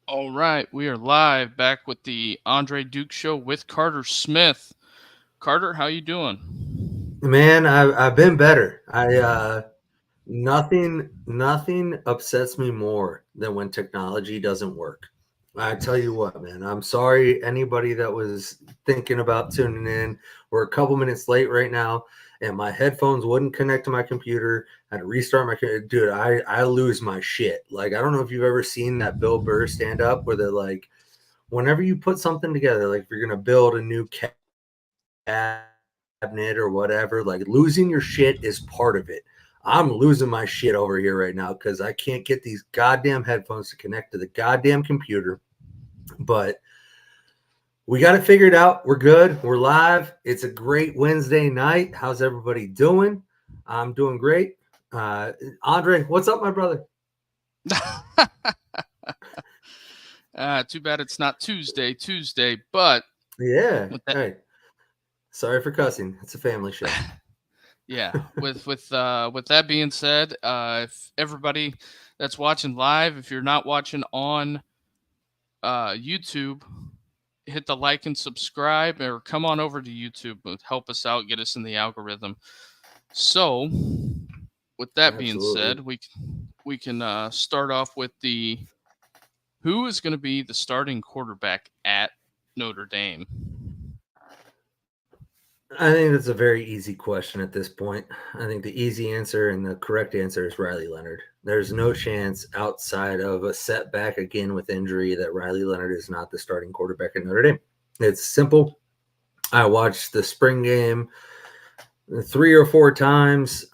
All right, we are live back with the Andre Duke Show with Carter Smith. Carter, how you doing? Man, I've been better. Nothing upsets me more than when technology doesn't work. I tell you what, man, I'm sorry anybody that was thinking about tuning in. We're a couple minutes late right now, and my headphones wouldn't connect to my computer. I had to restart my computer. Dude, I lose my shit. Like, I don't know if you've ever seen that Bill Burr stand up where they're like, whenever you put something together, like if you're gonna build a new cabinet or whatever, like losing your shit is part of it. I'm losing my shit over here right now because I can't get these goddamn headphones to connect to the goddamn computer. But we got it figured out. We're good. We're live. It's a great Wednesday night. How's everybody doing? I'm doing great. Andre, what's up, my brother? Too bad it's not Tuesday, but Yeah. with that, Hey, sorry for cussing. It's a family show. yeah, with that being said, if everybody that's watching live, if you're not watching on YouTube, hit the like and subscribe, or come on over to YouTube and help us out, get us in the algorithm. So, with that being Absolutely. said, we can start off with the who is going to be the starting quarterback at Notre Dame? I think that's a very easy question at this point. I think the easy answer and the correct answer is Riley Leonard. There's no chance outside of a setback again with injury that Riley Leonard is not the starting quarterback at Notre Dame. It's simple. I watched the spring game 3 or 4 times.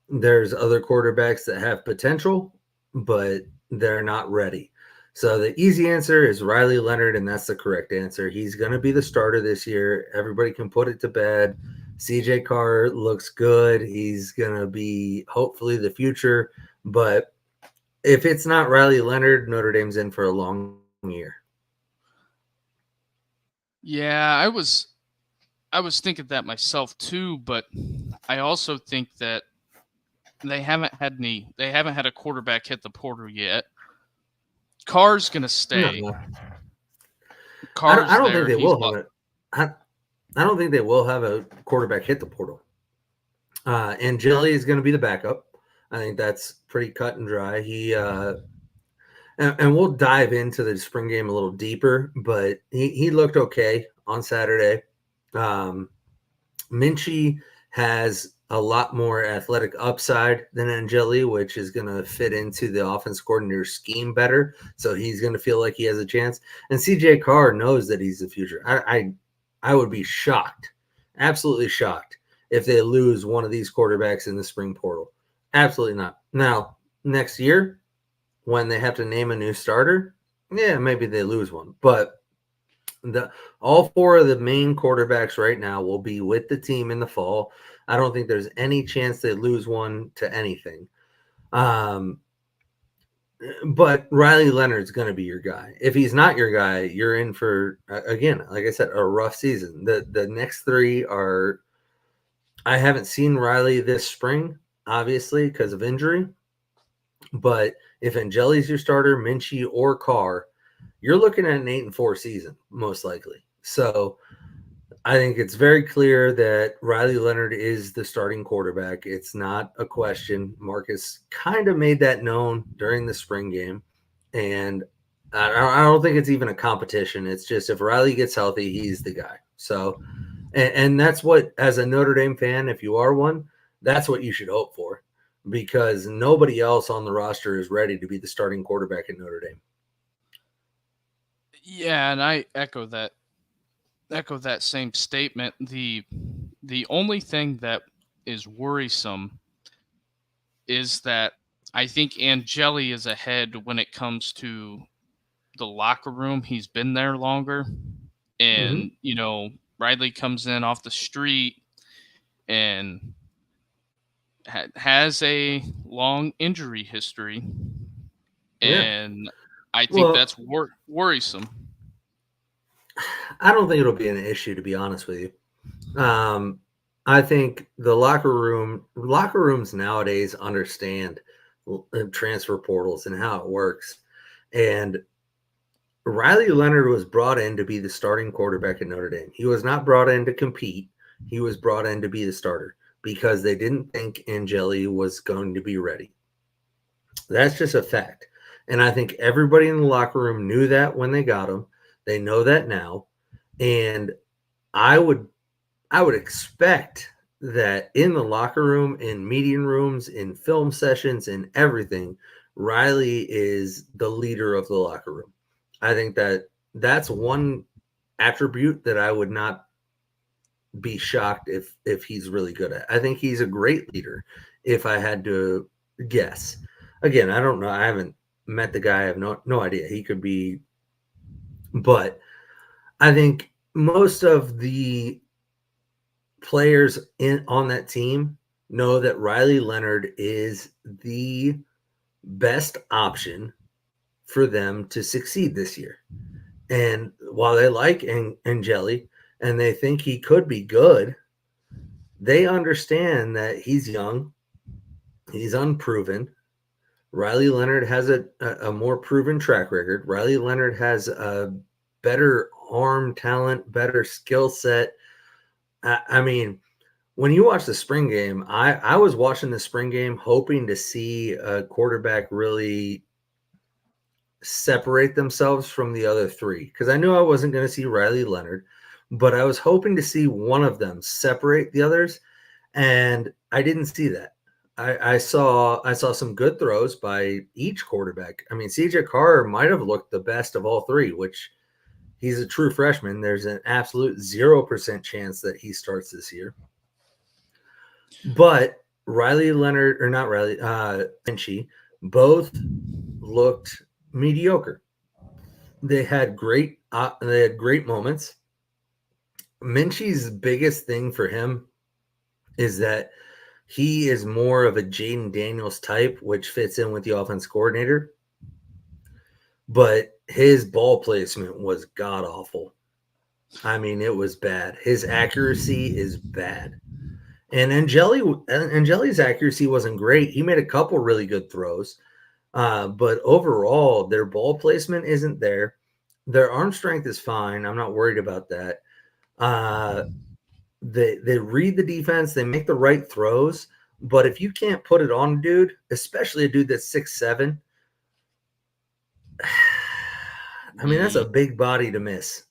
There's other quarterbacks that have potential, but they're not ready. So the easy answer is Riley Leonard, and that's the correct answer. He's going to be the starter this year. Everybody can put it to bed. CJ Carr looks good. He's going to be hopefully the future. But if it's not Riley Leonard, Notre Dame's in for a long year. Yeah, I was thinking that myself too, but I also think that they haven't had a quarterback hit the portal yet. Carr's gonna stay. No, I Carr's don't think there. they He's will have it. I don't think they will have a quarterback hit the portal. And Jelly is going to be the backup. I think that's pretty cut and dry. And we'll dive into the spring game a little deeper, but he looked okay on Saturday. Um, Minchie has a lot more athletic upside than Angeli, which is going to fit into the offense coordinator scheme better. So he's going to feel like he has a chance. And CJ Carr knows that he's the future. I would be shocked, absolutely shocked, if they lose one of these quarterbacks in the spring portal. Absolutely not. Now, next year, when they have to name a new starter, yeah, maybe they lose one. But the all four of the main quarterbacks right now will be with the team in the fall. I don't think there's any chance they lose one to anything. Um, but Riley Leonard's going to be your guy. If he's not your guy, you're in for again, like I said, a rough season. The next three are. I haven't seen Riley this spring, obviously because of injury. But if Angeli's your starter, Minchie or Carr, you're looking at an 8-4 season most likely. So I think it's very clear that Riley Leonard is the starting quarterback. It's not a question. Marcus kind of made that known during the spring game. And I don't think it's even a competition. It's just if Riley gets healthy, he's the guy. So, and that's what, as a Notre Dame fan, if you are one, that's what you should hope for because nobody else on the roster is ready to be the starting quarterback at Notre Dame. Yeah, and I echo that same statement. The only thing that is worrisome is that I think Angeli is ahead when it comes to the locker room. He's been there longer, Mm-hmm. and Riley comes in off the street and has a long injury history, Yeah. and I think Well, that's worrisome. I don't think it'll be an issue, to be honest with you. I think the locker rooms nowadays understand transfer portals and how it works. And Riley Leonard was brought in to be the starting quarterback at Notre Dame. He was not brought in to compete. He was brought in to be the starter because they didn't think Angeli was going to be ready. That's just a fact. And I think everybody in the locker room knew that when they got him. They know that now. And I would expect that in the locker room, in meeting rooms, in film sessions, in everything, Riley is the leader of the locker room. I think that that's one attribute that I would not be shocked if he's really good at. I think he's a great leader if I had to guess. Again, I don't know. I haven't met the guy. I have no idea. He could be, but I think most of the players on that team know that Riley Leonard is the best option for them to succeed this year. And while they like Angeli and they think he could be good, they understand that he's young, he's unproven. Riley Leonard has a more proven track record. Riley Leonard has a better arm talent, better skill set. I mean, when you watch the spring game, I was watching the spring game hoping to see a quarterback really separate themselves from the other three because I knew I wasn't going to see Riley Leonard, but I was hoping to see one of them separate the others, and I didn't see that. I saw some good throws by each quarterback. I mean, CJ Carr might have looked the best of all three, which he's a true freshman. There's an absolute 0% chance that he starts this year. But Riley Leonard, or not Riley, Minchie, both looked mediocre. They had great moments. Minchie's biggest thing for him is that he is more of a Jaden Daniels type, which fits in with the offense coordinator. But his ball placement was god awful. I mean, it was bad. His accuracy is bad. And Angeli's accuracy wasn't great. He made a couple really good throws. But overall, their ball placement isn't there. Their arm strength is fine. I'm not worried about that. They read the defense. They make the right throws. But if you can't put it on a dude, especially a dude that's 6'7", I mean, that's a big body to miss.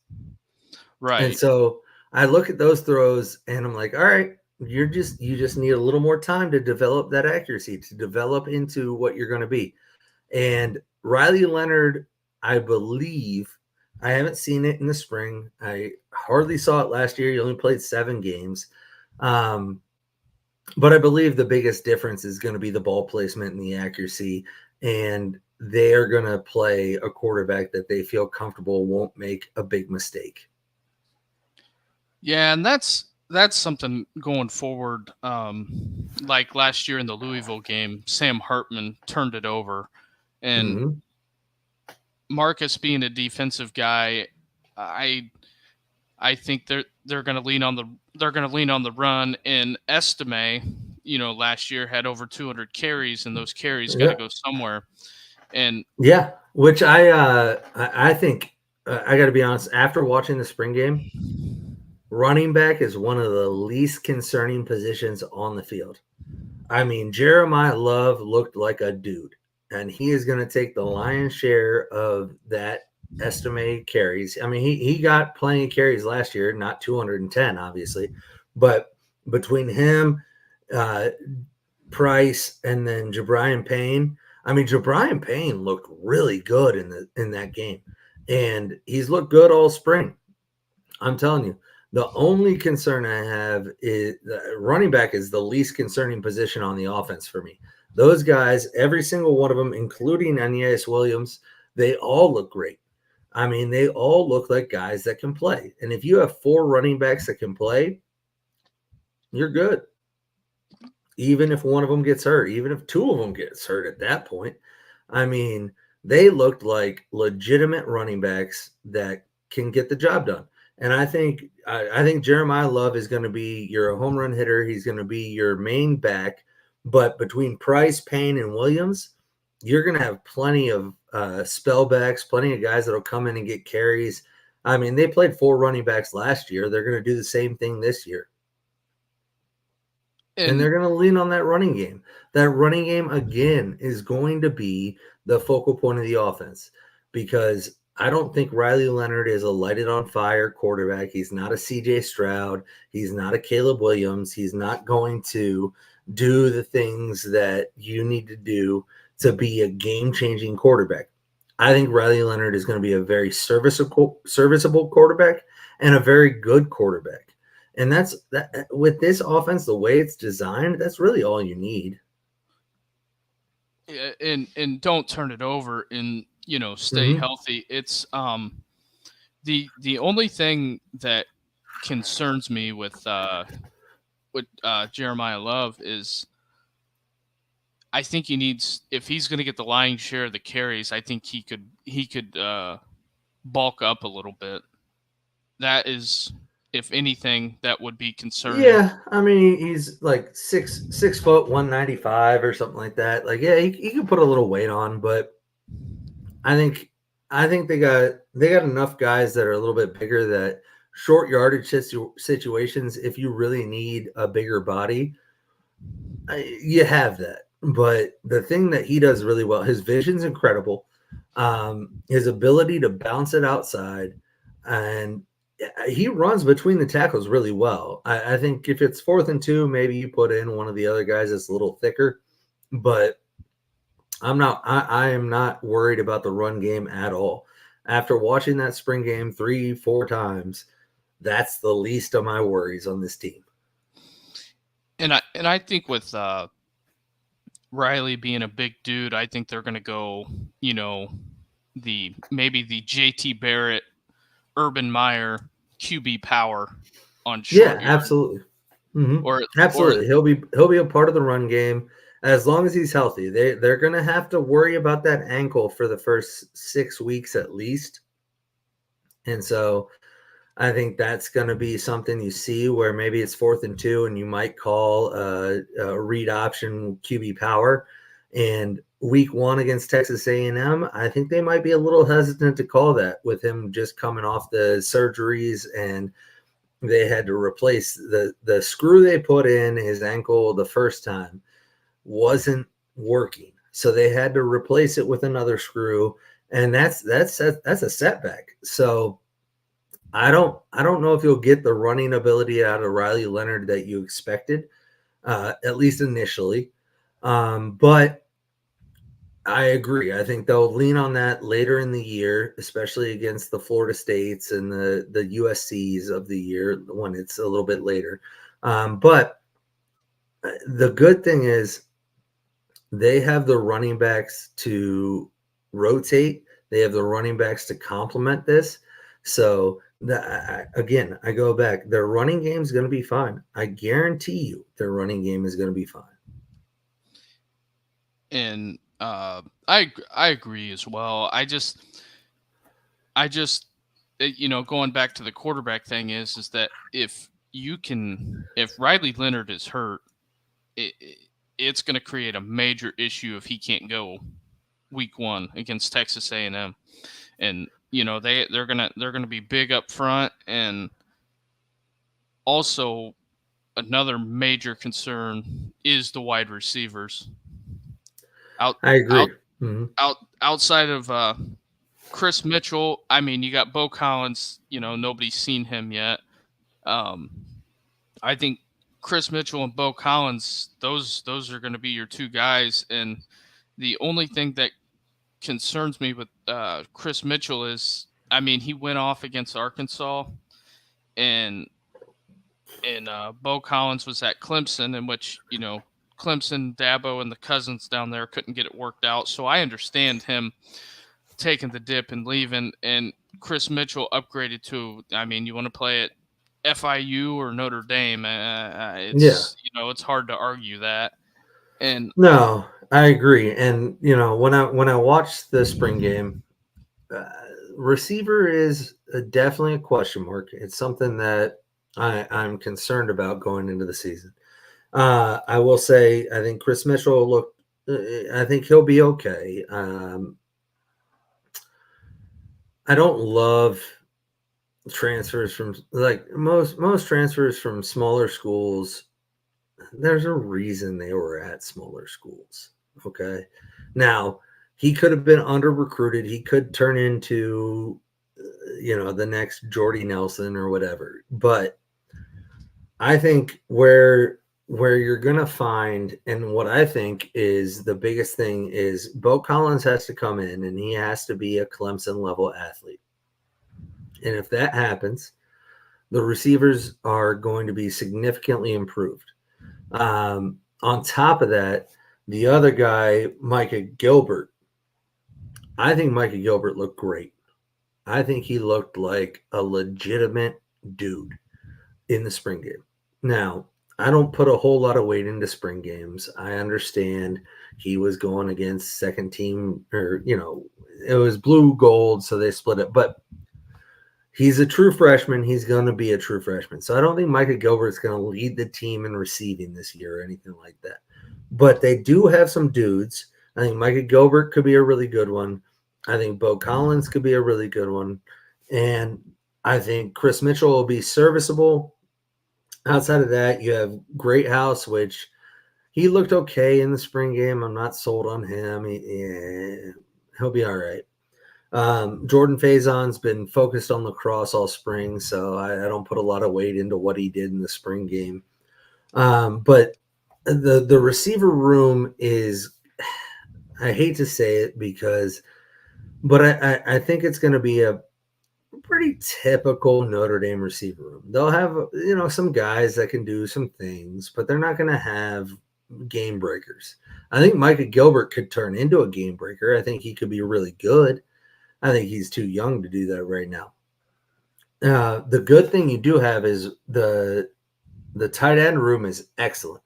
Right. And so I look at those throws and I'm like, all right, you just need a little more time to develop that accuracy, to develop into what you're going to be. And Riley Leonard, I believe, I haven't seen it in the spring. I hardly saw it last year. He only played 7 games. But I believe the biggest difference is going to be the ball placement and the accuracy. And they are going to play a quarterback that they feel comfortable won't make a big mistake. Yeah, and that's something going forward. Like last year in the Louisville game, Sam Hartman turned it over, and Marcus being a defensive guy, I think they're going to lean on the run. And Estime, last year had over 200 carries, and those carries got to go somewhere. And yeah, which I think I got to be honest. After watching the spring game, running back is one of the least concerning positions on the field. I mean, Jeremiah Love looked like a dude, and he is going to take the lion's share of that estimated carries. I mean, he got plenty of carries last year, not 210, obviously, but between him, Price, and then Jabrian Payne, I mean, Jabrian Payne looked really good in that game, and he's looked good all spring. I'm telling you. The only concern I have is running back is the least concerning position on the offense for me. Those guys, every single one of them, including Aeneas Williams, they all look great. I mean, they all look like guys that can play. And if you have 4 running backs that can play, you're good. Even if one of them gets hurt, even if 2 of them gets hurt at that point. I mean, they looked like legitimate running backs that can get the job done. And I think Jeremiah Love is going to be your home run hitter. He's going to be your main back. But between Price, Payne, and Williams, you're going to have plenty of spellbacks, plenty of guys that'll come in and get carries. I mean, they played 4 running backs last year. They're going to do the same thing this year. And And they're going to lean on that running game. That running game, again, is going to be the focal point of the offense because I don't think Riley Leonard is a lighted on fire quarterback. He's not a CJ Stroud. He's not a Caleb Williams. He's not going to do the things that you need to do to be a game changing quarterback. I think Riley Leonard is going to be a very serviceable quarterback and a very good quarterback. And that's that with this offense, the way it's designed, that's really all you need. and don't turn it over and stay Mm-hmm. healthy. It's the only thing that concerns me with Jeremiah Love is I think he needs if he's going to get the lion's share of the carries, I think he could bulk up a little bit. That is, if anything, that would be concerning. Yeah, I mean he's like 6 foot 195 or something like that. Like yeah, he can put a little weight on, but I think I think they got enough guys that are a little bit bigger that short yardage situations. If you really need a bigger body, you have that. But the thing that he does really well, his vision's incredible. His ability to bounce it outside, and he runs between the tackles really well. I think if it's 4th and 2, maybe you put in one of the other guys that's a little thicker. But I am not worried about the run game at all. After watching that spring game 3, 4 times, that's the least of my worries on this team. And I think with Riley being a big dude, I think they're going to go, maybe the JT Barrett, Urban Meyer QB power on Yeah, short yard, absolutely. Mm-hmm. or or Absolutely. He'll be a part of the run game as long as he's healthy. They're gonna have to worry about that ankle for the first 6 weeks at least. And so I think that's gonna be something you see where maybe it's 4th and 2 and you might call a read option QB power. And week 1 against Texas A&M, I think they might be a little hesitant to call that with him just coming off the surgeries, and they had to replace the screw they put in his ankle the first time wasn't working, so they had to replace it with another screw, and that's a setback. So I don't know if you'll get the running ability out of Riley Leonard that you expected, at least initially. But I agree. I think they'll lean on that later in the year, especially against the Florida States and the USCs of the year when it's a little bit later. But the good thing is they have the running backs to rotate. They have the running backs to complement this. So again, I go back. Their running game is going to be fine. I guarantee you, their running game is going to be fine. and I agree as well. I just going back to the quarterback thing is that if Riley Leonard is hurt, it's going to create a major issue if he can't go week 1 against Texas A&M. And they're gonna be big up front. And also another major concern is the wide receivers out I out agree. Mm-hmm. outside of Chris Mitchell. I mean, you got Bo Collins. Nobody's seen him yet. um I think Chris Mitchell and Bo Collins, those are going to be your two guys. And the only thing that concerns me with Chris Mitchell is, I mean, he went off against Arkansas, and Bo Collins was at Clemson, in which Clemson, Dabo, and the cousins down there couldn't get it worked out. So I understand him taking the dip and leaving. And Chris Mitchell upgraded to, I mean, you want to play at FIU or Notre Dame? Yeah. It's hard to argue that. And No, I agree. And when I watched the spring game, uh, receiver is definitely a question mark. It's something that I'm concerned about going into the season. I will say I think Chris Mitchell looked I think he'll be okay. I don't love transfers from like most transfers from smaller schools. There's a reason they were at smaller schools. Okay. Now, he could have been under recruited. He could turn into, the next Jordy Nelson or whatever. But I think where you're gonna find, and what I think is the biggest thing is Bo Collins has to come in and he has to be a Clemson level athlete. And if that happens, the receivers are going to be significantly improved. On top of that, the other guy, Micah Gilbert, I think Micah Gilbert looked great. I think he looked like a legitimate dude in the spring game. Now, I don't put a whole lot of weight into spring games. I understand he was going against second team, or, it was blue gold, so they split it. But he's a true freshman. He's going to be a true freshman. So I don't think Micah Gilbert's going to lead the team in receiving this year or anything like that. But they do have some dudes. I think Micah Gilbert could be a really good one. I think Bo Collins could be a really good one. And I think Chris Mitchell will be serviceable. Outside of that, you have Greathouse, which he looked okay in the spring game. I'm not sold on him. He'll be all right. Jordan Faison's been focused on lacrosse all spring, so I don't put a lot of weight into what he did in the spring game. But the receiver room is, I hate to say it but I think it's going to be a pretty typical Notre Dame receiver room. They'll have, some guys that can do some things, but they're not going to have game breakers. I think Micah Gilbert could turn into a game breaker. I think he could be really good. I think he's too young to do that right now. The good thing you do have is the tight end room is excellent.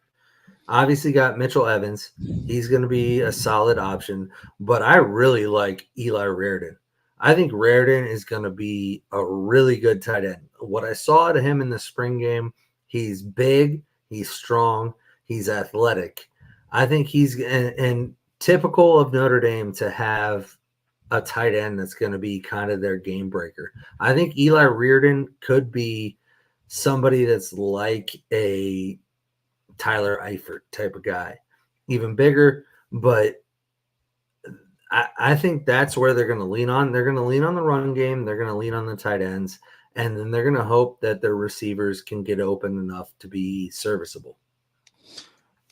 Obviously got Mitchell Evans. He's going to be a solid option, but I really like Eli Reardon. I think Reardon is going to be a really good tight end. What I saw out of him in the spring game, he's big, he's strong, he's athletic. I think he's and typical of Notre Dame to have a tight end that's going to be kind of their game breaker. I think Eli Reardon could be somebody that's like a Tyler Eifert type of guy, even bigger, but I think that's where they're going to lean on. They're going to lean on the run game. They're going to lean on the tight ends, and then they're going to hope that their receivers can get open enough to be serviceable.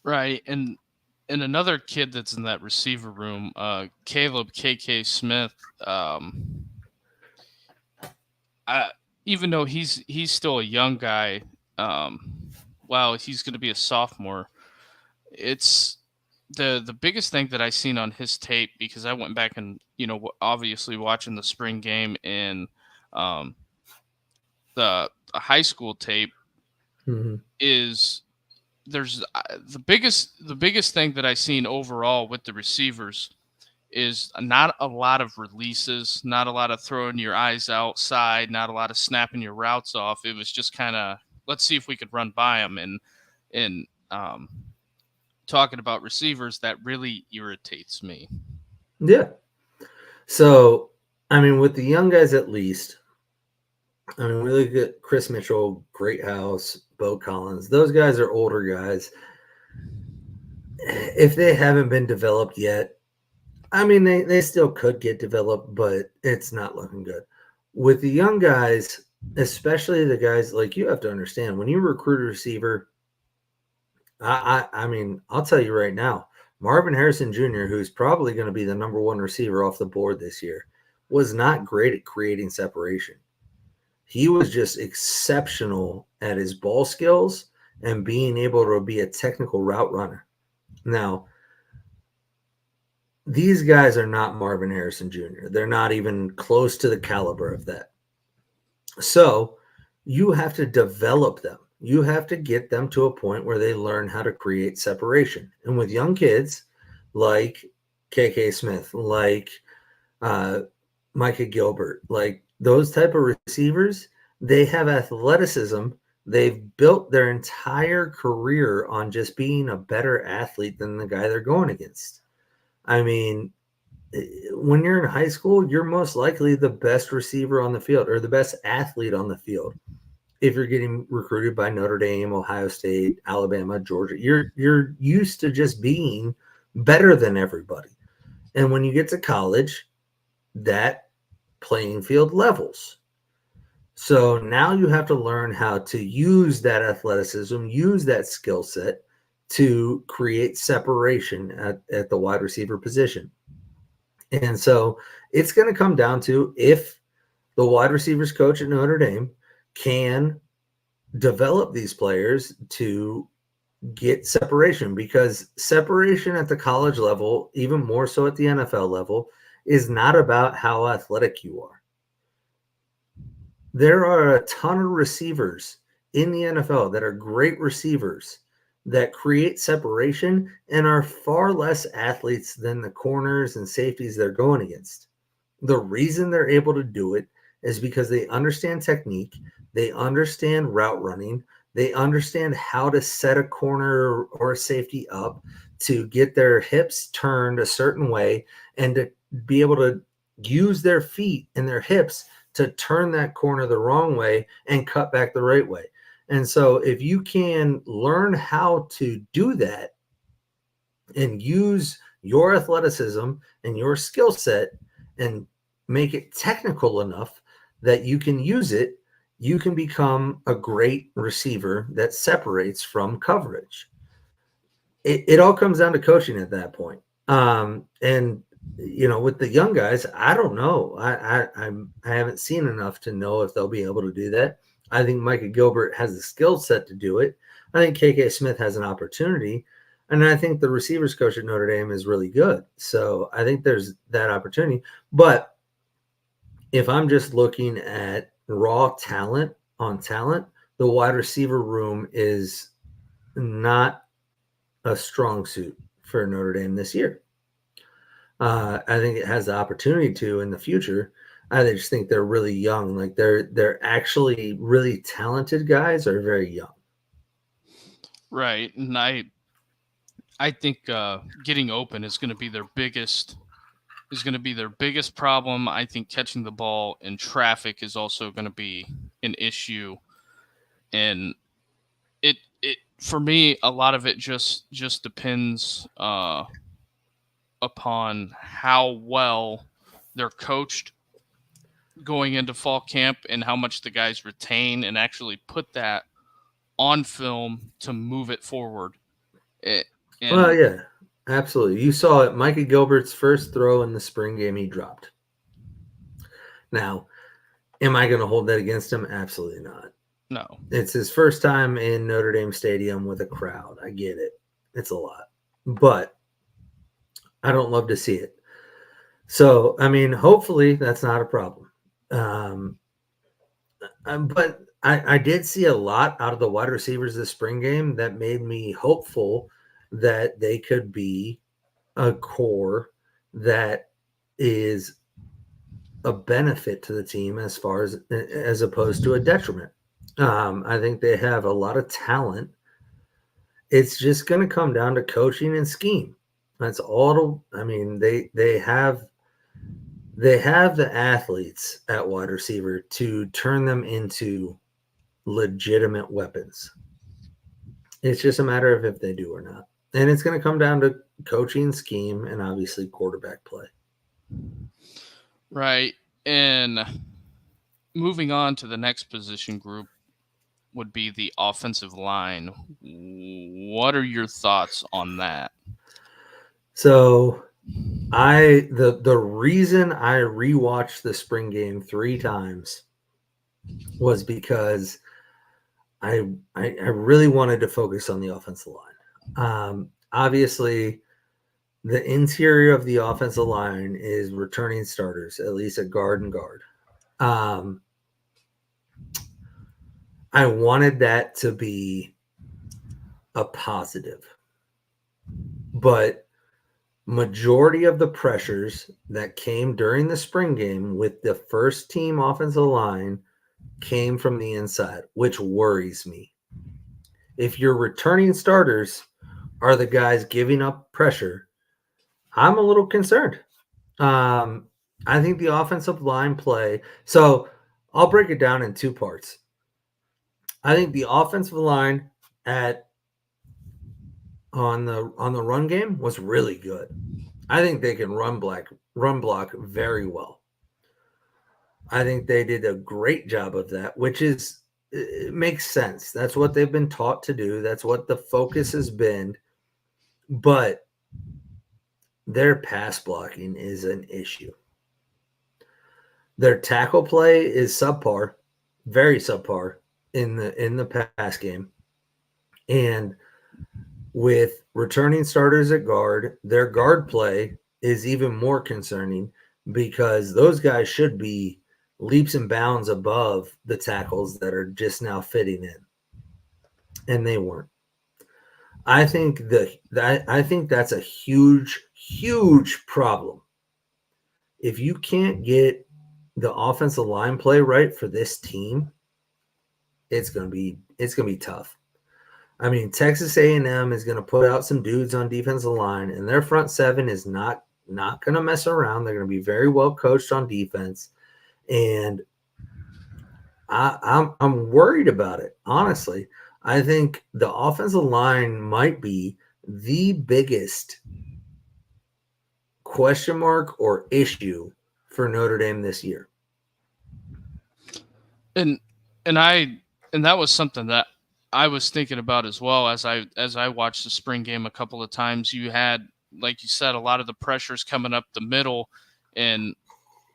Right, and another kid that's in that receiver room, Caleb KK Smith. Even though he's still a young guy, wow, he's going to be a sophomore. It's the biggest thing that I seen on his tape, because I went back and obviously watching the spring game and um, the high school tape, is there's the biggest thing that I seen overall with the receivers is not a lot of releases, not a lot of throwing your eyes outside, not a lot of snapping your routes off. It was just kind of, let's see if we could run by them. And talking about receivers, that really irritates me. Yeah. So, with the young guys at least, we look at Chris Mitchell, Greathouse, Bo Collins. Those guys are older guys. If they haven't been developed yet, they still could get developed, but it's not looking good. With the young guys, especially the guys, like, you have to understand, when you recruit a receiver, I'll tell you right now, Marvin Harrison Jr., who's probably going to be the number one receiver off the board this year, was not great at creating separation. He was just exceptional at his ball skills and being able to be a technical route runner. Now, these guys are not Marvin Harrison Jr. They're not even close to the caliber of that. So you have to develop them. You have to get them to a point where they learn how to create separation. And with young kids like KK Smith, like Micah Gilbert, like those type of receivers, they have athleticism. They've built their entire career on just being a better athlete than the guy they're going against. I mean, when you're in high school, you're most likely the best receiver on the field or the best athlete on the field. If you're getting recruited by Notre Dame, Ohio State, Alabama, Georgia, you're used to just being better than everybody. And when you get to college, that playing field levels. So now you have to learn how to use that athleticism, use that skill set to create separation at the wide receiver position. And so it's going to come down to if the wide receivers coach at Notre Dame can develop these players to get separation, because separation at the college level, even more so at the NFL level, is not about how athletic you are. There are a ton of receivers in the NFL that are great receivers that create separation and are far less athletes than the corners and safeties they're going against. The reason they're able to do it is because they understand technique, they understand route running, they understand how to set a corner or a safety up to get their hips turned a certain way and to be able to use their feet and their hips to turn that corner the wrong way and cut back the right way. And so if you can learn how to do that and use your athleticism and your skill set and make it technical enough that you can use it, you can become a great receiver that separates from coverage. It all comes down to coaching at that point. And with the young guys, I don't know. I haven't seen enough to know if they'll be able to do that. I think Micah Gilbert has the skill set to do it. I think KK Smith has an opportunity. And I think the receivers coach at Notre Dame is really good. So I think there's that opportunity. But if I'm just looking at raw talent on talent, the wide receiver room is not a strong suit for Notre Dame this year. I think it has the opportunity to in the future. I just think they're really young. Like they're actually really talented guys are very young. Right, and I think getting open is going to be their biggest problem. I think catching the ball in traffic is also going to be an issue, and it for me a lot of it just depends upon how well they're coached going into fall camp and how much the guys retain and actually put that on film to move it forward. Well, And yeah, absolutely. You saw it. Micah Gilbert's first throw in the spring game, he dropped. Now, am I going to hold that against him? Absolutely not. no, It's his first time in Notre Dame Stadium with a crowd. I get it. It's a lot. But I don't love to see it. So, I mean, hopefully that's not a problem. But I did see a lot out of the wide receivers this spring game that made me hopeful that they could be a core that is a benefit to the team as opposed to a detriment. I think they have a lot of talent. It's just going to come down to coaching and scheme. That's all. I mean, they have the athletes at wide receiver to turn them into legitimate weapons. It's just a matter of if they do or not. And it's going to come down to coaching, scheme, and obviously quarterback play. right. And moving on to the next position group would be the offensive line. What are your thoughts on that? So the reason I rewatched the spring game 3 times was because I really wanted to focus on the offensive line. Obviously, the interior of the offensive line is returning starters, at least at guard and guard. I wanted that to be a positive, but majority of the pressures that came during the spring game with the first team offensive line came from the inside, which worries me. If your returning starters are the guys giving up pressure, I'm a little concerned. Um, I think the offensive line play. So I'll break it down in two parts. I think the offensive line at on the run game was really good. I think they can run block very well. I think they did a great job of that, which is it makes sense. That's what they've been taught to do. That's what the focus has been. But their pass blocking is an issue. Their tackle play is subpar, very subpar in the pass game. And with returning starters at guard, their guard play is even more concerning because those guys should be leaps and bounds above the tackles that are just now fitting in, and they weren't. I think that's a huge problem. If you can't get the offensive line play right for this team, it's gonna be tough. I mean, Texas A&M is going to put out some dudes on defensive line, and their front seven is not going to mess around. They're going to be very well coached on defense, and I'm worried about it. Honestly, I think the offensive line might be the biggest question mark or issue for Notre Dame this year. And and I and that was something that I was thinking about as well as I watched the spring game a couple of times. You had, like you said, a lot of the pressures coming up the middle, and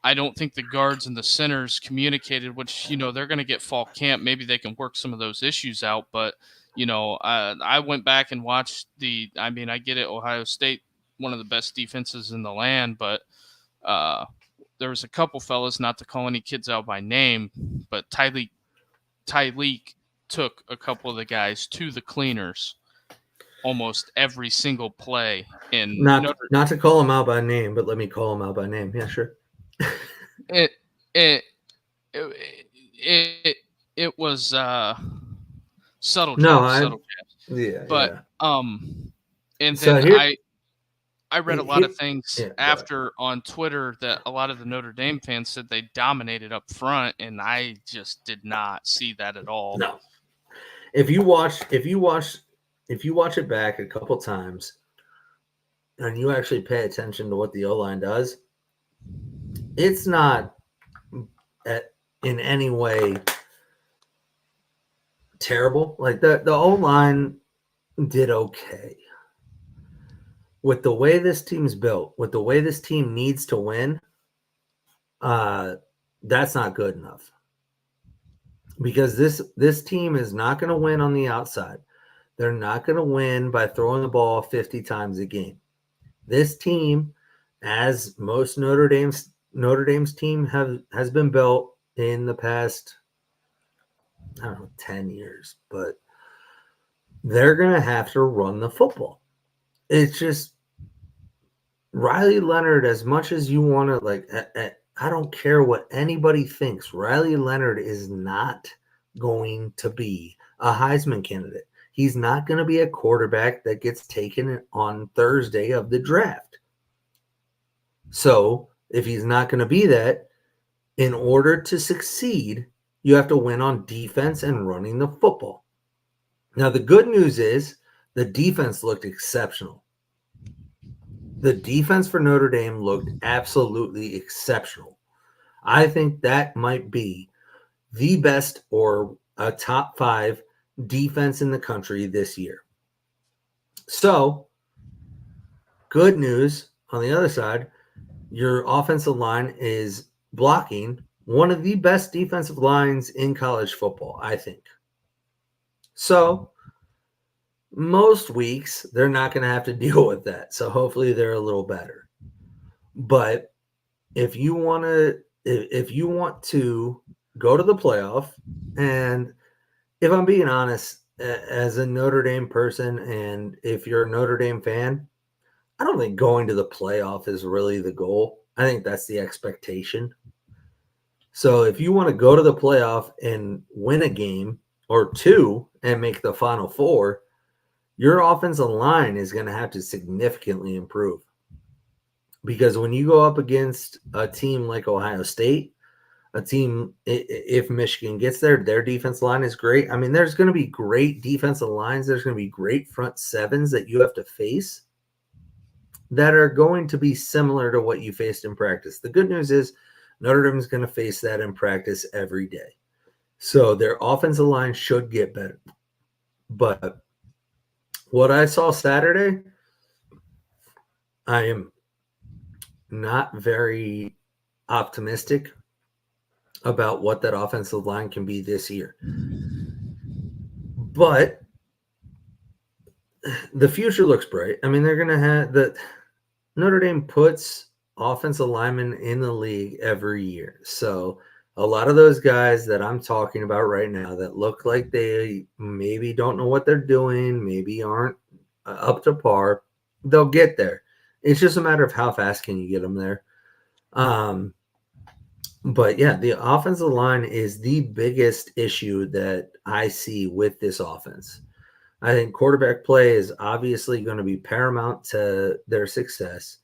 I don't think the guards and the centers communicated, which, they're going to get fall camp. Maybe they can work some of those issues out. But, I went back and watched I get it. Ohio State, one of the best defenses in the land, but uh, there was a couple fellas, not to call any kids out by name, but Tyleek took a couple of the guys to the cleaners almost every single play in Not to call them out by name, but let me call them out by name. Yeah, sure. it it it it was subtle No, jabs, subtle jabs. yeah, But yeah. and So then here, I read a lot of things yeah, after on Twitter that a lot of the Notre Dame fans said they dominated up front, and I just did not see that at all. no. If you watch it back a couple times and you actually pay attention to what the O-line does, it's not in any way terrible. Like the O-line did okay. With the way this team's built, with the way this team needs to win, that's not good enough. Because this team is not going to win on the outside. They're not going to win by throwing the ball 50 times a game. This team, as most Notre Dame's team has been built in the past, I don't know, 10 years, but they're going to have to run the football. It's just Riley Leonard, as much as you want to, I don't care what anybody thinks. Riley Leonard is not going to be a Heisman candidate. He's not going to be a quarterback that gets taken on Thursday of the draft. So if he's not going to be that, in order to succeed, you have to win on defense and running the football. Now, the good news is the defense looked exceptional. The defense for Notre Dame looked absolutely exceptional. I think that might be the best or a top 5 defense in the country this year. So, good news on the other side, your offensive line is blocking one of the best defensive lines in college football, I think. So, most weeks they're not going to have to deal with that. So hopefully they're a little better. But if you want to go to the playoff, and if I'm being honest, as a Notre Dame person, and if you're a Notre Dame fan, I don't think going to the playoff is really the goal. I think that's the expectation. So if you want to go to the playoff and win a game or two and make the Final Four, your offensive line is going to have to significantly improve. Because when you go up against a team like Ohio State, a team, if Michigan gets there, their defense line is great. I mean, there's going to be great defensive lines. There's going to be great front sevens that you have to face that are going to be similar to what you faced in practice. The good news is Notre Dame is going to face that in practice every day. So their offensive line should get better. But what I saw Saturday, I am not very optimistic about what that offensive line can be this year. But the future looks bright. I mean, they're going to have the Notre Dame puts offensive linemen in the league every year. So a lot of those guys that I'm talking about right now that look like they maybe don't know what they're doing, maybe aren't up to par, they'll get there. It's just a matter of how fast can you get them there. But yeah, the offensive line is the biggest issue that I see with this offense. I think quarterback play is obviously going to be paramount to their success.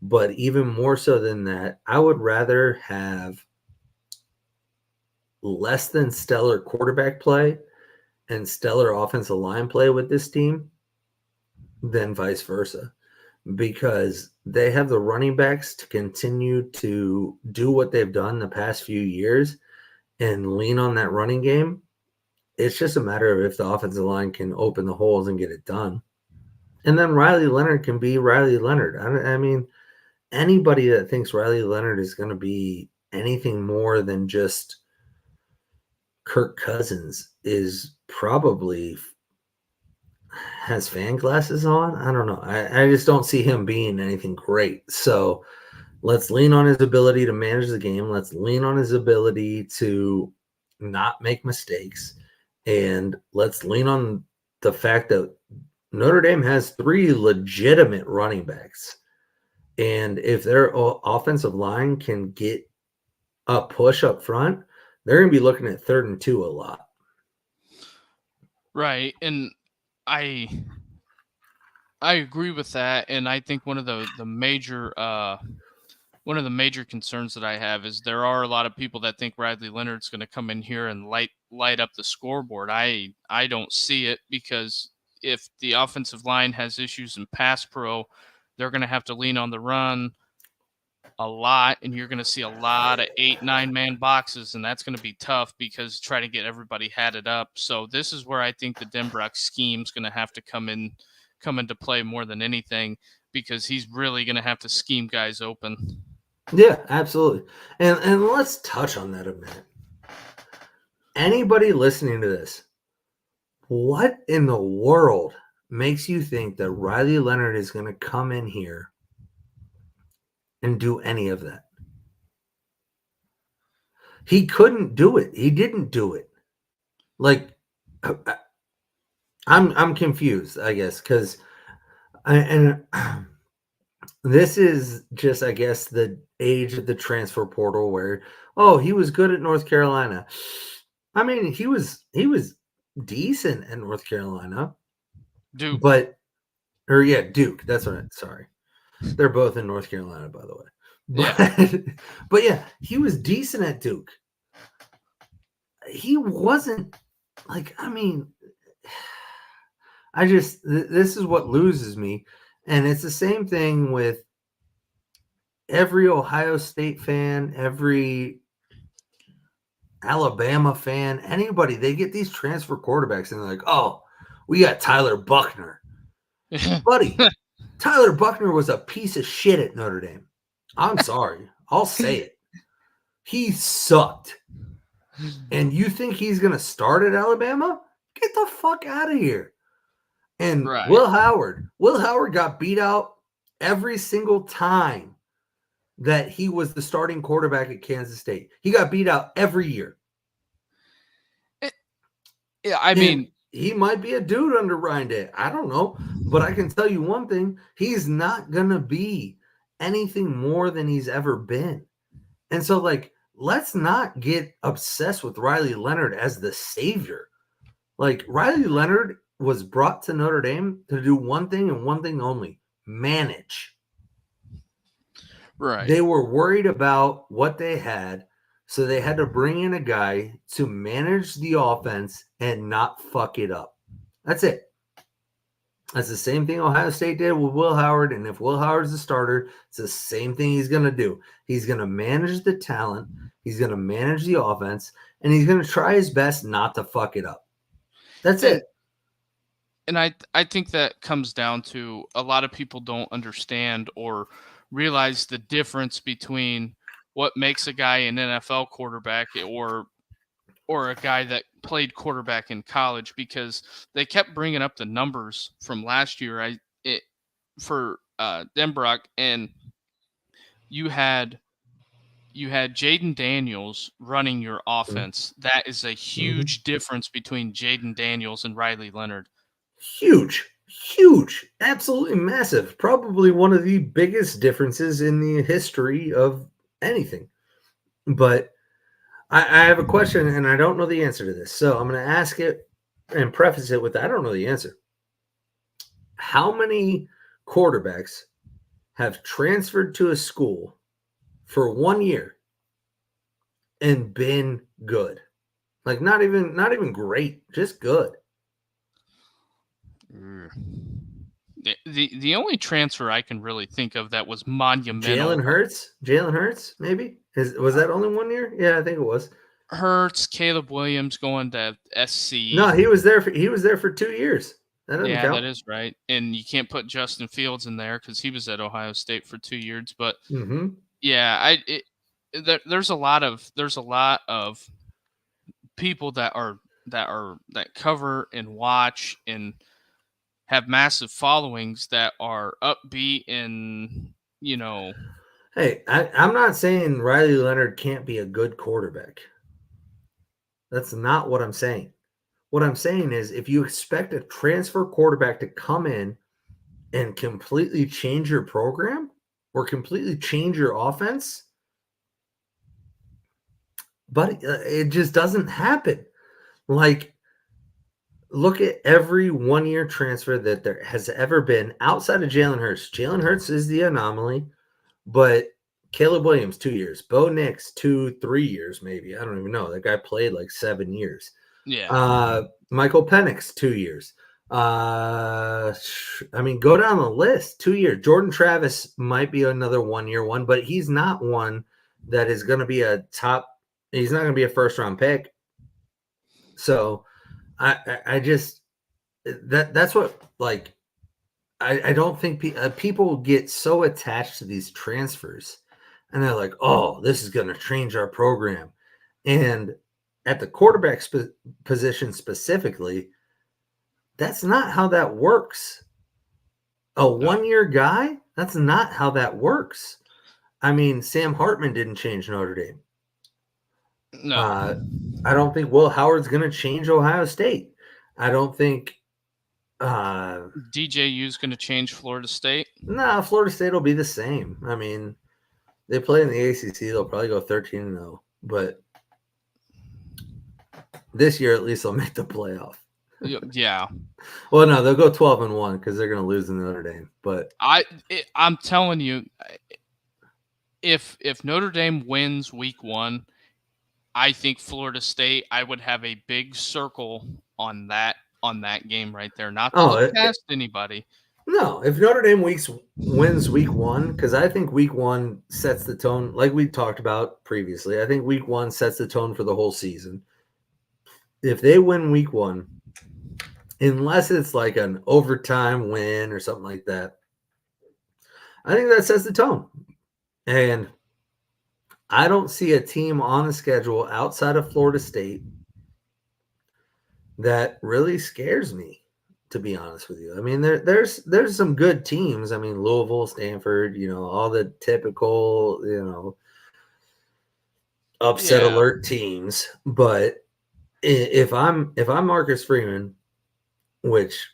But even more so than that, I would rather have less than stellar quarterback play and stellar offensive line play with this team than vice versa, because they have the running backs to continue to do what they've done the past few years and lean on that running game. It's just a matter of if the offensive line can open the holes and get it done. And then Riley Leonard can be Riley Leonard. I mean, anybody that thinks Riley Leonard is going to be anything more than just Kirk Cousins is probably has fan glasses on. I don't know. I just don't see him being anything great. So let's lean on his ability to manage the game. Let's lean on his ability to not make mistakes. And let's lean on the fact that Notre Dame has 3 legitimate running backs. And if their offensive line can get a push up front, they're going to be looking at 3rd and 2 a lot. Right. And I agree with that. And I think one of the major concerns that I have is there are a lot of people that think Riley Leonard's going to come in here and light up the scoreboard. I don't see it, because if the offensive line has issues in pass pro, they're going to have to lean on the run a lot, and you're going to see a lot of 8-9 man boxes, and that's going to be tough because try to get everybody hatted up. So this is where I think the Denbrock scheme is going to have to come into play more than anything, because he's really going to have to scheme guys open. Yeah, absolutely. And let's touch on that a minute. Anybody listening to this, what in the world makes you think that Riley Leonard is going to come in here and do any of that? He couldn't do it. He didn't do it. Like, I'm confused, I guess, because this is just, I guess, the age of the transfer portal where, oh, he was good at North Carolina. I mean, he was decent at North Carolina. Duke. Duke. That's what sorry. They're both in North Carolina, by the way. But yeah, he was decent at Duke. He wasn't like, I mean, this is what loses me. And it's the same thing with every Ohio State fan, every Alabama fan, anybody. They get these transfer quarterbacks and they're like, oh, we got Tyler Buchner. Buddy, Tyler Buchner was a piece of shit at Notre Dame. I'm sorry. I'll say it. He sucked. And you think he's going to start at Alabama? Get the fuck out of here. And right. Will Howard got beat out every single time that he was the starting quarterback at Kansas State. He got beat out every year. Yeah, I mean, he might be a dude under Ryan Day. I don't know. But I can tell you one thing. He's not going to be anything more than he's ever been. And so, like, let's not get obsessed with Riley Leonard as the savior. Like, Riley Leonard was brought to Notre Dame to do one thing and one thing only: manage. Right. They were worried about what they had, so they had to bring in a guy to manage the offense and not fuck it up. That's it. That's the same thing Ohio State did with Will Howard. And if Will Howard's the starter, it's the same thing he's going to do. He's going to manage the talent, he's going to manage the offense, and he's going to try his best not to fuck it up. That's And it. and I think that comes down to a lot of people don't understand or realize the difference between what makes a guy an NFL quarterback or a guy that played quarterback in college, because they kept bringing up the numbers from last year. For Denbrock, and you had Jaden Daniels running your offense. That is a Mm-hmm. huge difference between Jaden Daniels and Riley Leonard. Huge, absolutely massive. Probably one of the biggest differences in the history of anything. But I have a question, and I don't know the answer to this. So I'm going to ask it and preface it with I don't know the answer. How many quarterbacks have transferred to a school for 1 year and been good? Like not even great, just good. The only transfer I can really think of that was monumental. Jalen Hurts, maybe was that only 1 year? Yeah, I think it was. Hurts, Caleb Williams going to SC. No, he was there for 2 years. That doesn't Yeah, that count. is right. And you can't put Justin Fields in there because he was at Ohio State for 2 years. But Mm-hmm. yeah, there's a lot of people that cover and watch and have massive followings that are upbeat and Hey, I'm not saying Riley Leonard can't be a good quarterback. That's not what I'm saying. What I'm saying is if you expect a transfer quarterback to come in and completely change your program or completely change your offense, but it just doesn't happen. Like, look at every 1 year transfer that there has ever been outside of Jalen Hurts. Jalen Hurts is the anomaly, but Caleb Williams, 2 years. Bo Nix, 2, 3 years, maybe. I don't even know. That guy played like 7 years. yeah. Michael Penix, 2 years. Go down the list. 2 years. Jordan Travis might be another 1 year one, but he's not one that is going to be a top. He's not going to be a first round pick. So I just that's what like I don't think people get so attached to these transfers, and they're like, oh, this is going to change our program, and at the quarterback position specifically, that's not how that works. A No. 1 year guy, that's not how that works. I mean, Sam Hartman didn't change Notre Dame. No. I don't think Will Howard's going to change Ohio State. I don't think DJU's going to change Florida State. Florida State will be the same. I mean, they play in the ACC. They'll probably go 13-0, but this year at least they'll make the playoff. Yeah. Well, no, they'll go 12-1 because they're going to lose in Notre Dame. But I'm telling you, if Notre Dame wins week 1, I think Florida State, I would have a big circle on that game right there. Not to look past anybody. No, if Notre Dame wins week 1, because I think week 1 sets the tone, like we talked about previously. I think week 1 sets the tone for the whole season. If they win week 1, unless it's like an overtime win or something like that, I think that sets the tone. And I don't see a team on the schedule outside of Florida State that really scares me, to be honest with you. I mean, there's some good teams. I mean, Louisville, Stanford, all the typical, upset alert teams. But if I'm Marcus Freeman, which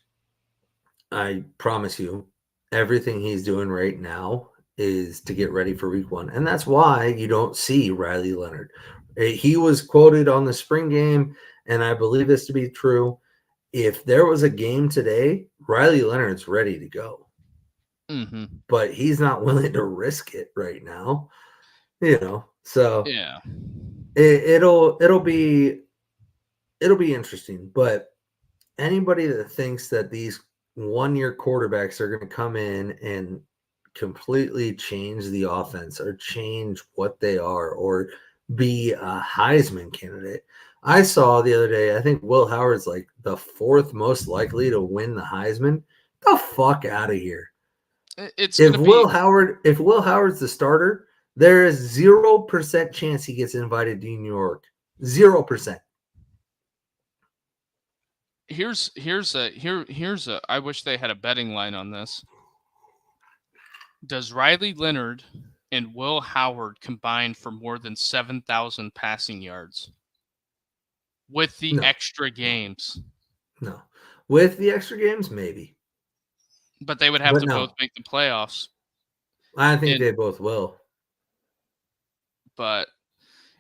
I promise you, everything he's doing right now is to get ready for week 1. And that's why you don't see Riley Leonard. He was quoted on the spring game, and I believe this to be true. If there was a game today, Riley Leonard's ready to go. Mm-hmm. but he's not willing to risk it right now. So Yeah. it'll be interesting. But anybody that thinks that these 1-year quarterbacks are going to come in and completely change the offense or change what they are or be a Heisman candidate. I saw the other day, I think Will Howard's like the fourth most likely to win the Heisman. Get the fuck out of here. It's If gonna be. Will Howard's the starter, there is 0% chance he gets invited to New York. 0%. Here's a. I wish they had a betting line on this. Does Riley Leonard and Will Howard combine for more than 7,000 passing yards with the No, extra no, games? no. With the extra games, maybe. But they would have But to both no, make the playoffs. I think And they both will. but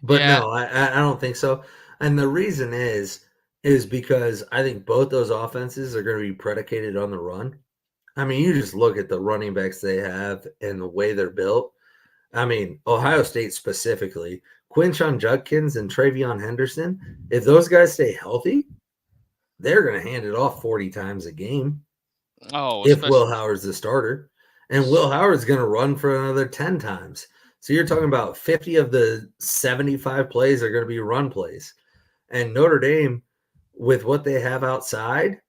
But yeah, no, I don't think so. And the reason is because I think both those offenses are going to be predicated on the run. I mean, you just look at the running backs they have and the way they're built. I mean, Ohio State specifically, Quinshon Judkins and Travion Henderson, if those guys stay healthy, they're going to hand it off 40 times a game oh, if Will especially Howard's the starter. And Will Howard's going to run for another 10 times. So you're talking about 50 of the 75 plays are going to be run plays. And Notre Dame, with what they have outside,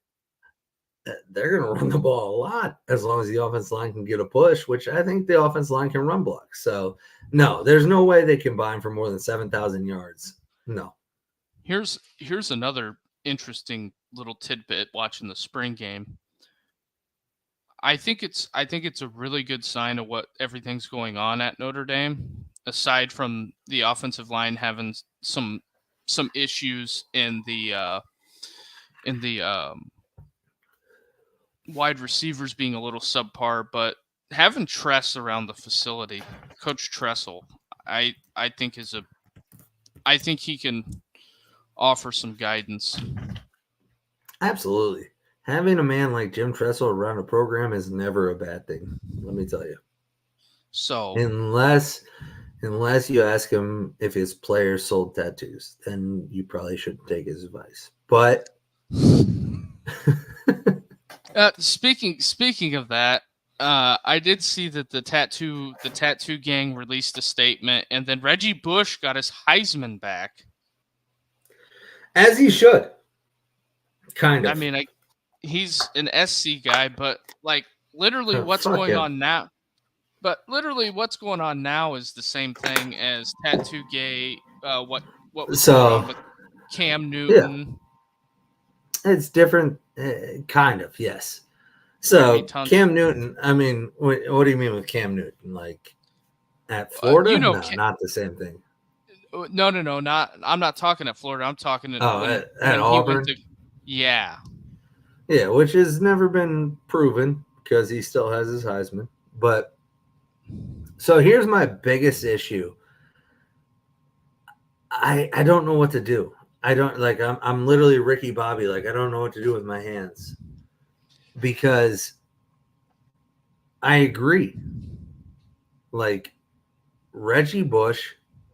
they're going to run the ball a lot as long as the offense line can get a push, which I think the offense line can run block. So, no, there's no way they combine for more than 7,000 yards. No. here's another interesting little tidbit watching the spring game. I think it's a really good sign of what everything's going on at Notre Dame. Aside from the offensive line having some issues in the wide receivers being a little subpar, but having Tress around the facility, Coach Tressel, I think is a I think he can offer some guidance. Absolutely. Having a man like Jim Tressel around a program is never a bad thing. Let me tell you. So Unless you ask him if his players sold tattoos, then you probably shouldn't take his advice. But speaking of that, I did see that the tattoo gang released a statement, and then Reggie Bush got his Heisman back. as he should, kind I of. mean, he's an SC guy, but like literally what's Fuck going him. on now? But literally what's going on now is the same thing as tattoo gay. What was going on So, with Cam yeah, Newton? it's different, kind of, yes. I mean, So, tons. Cam Newton, I mean, what do you mean with Cam Newton? Like at Florida? You know, No, not the same thing. no, no, no, not. I'm not talking at Florida. I'm talking Oh, when at he went Auburn? to. Yeah, Yeah, which has never been proven because he still has his Heisman. But so here's my biggest issue. I don't know what to do. I don't like I'm literally Ricky Bobby. Like I don't know what to do with my hands because I agree. Like Reggie Bush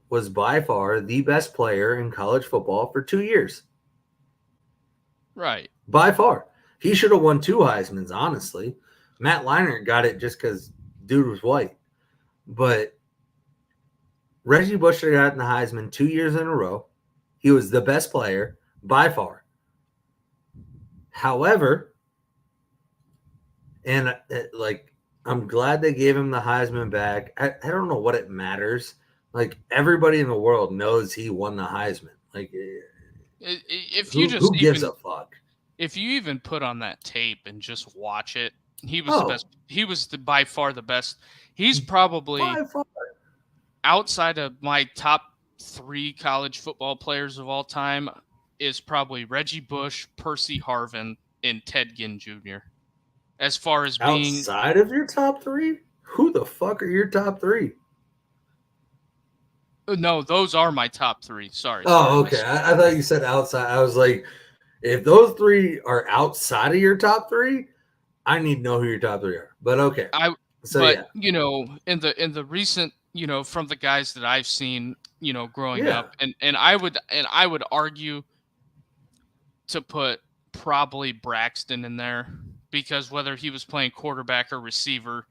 was by far the best player in college football for 2 years. right. By far. He should have won two Heismans, honestly. Matt Leinart got it just because dude was white. But Reggie Bush should have gotten the Heisman 2 years in a row. He was the best player by far. However, and like I'm glad they gave him the Heisman back. I don't know what it matters. Like everybody in the world knows he won the Heisman. Like If you just who gives even a fuck? if you even put on that tape and just watch it, he was the Oh, best. He was by far the best. He's probably by far. outside of my top three college football players of all time. Is probably Reggie Bush, Percy Harvin, and Ted Ginn Jr. As far as being Outside of your top three? Who the fuck are your top three? no, those are my top three. Sorry, Oh, okay. I thought you said outside. I was like, if those three are outside of your top three, I need to know who your top three are. But okay. I So but yeah. in the recent, from the guys that I've seen, growing Yeah. up, and I would argue to put probably Braxton in there, because whether he was playing quarterback or receiver,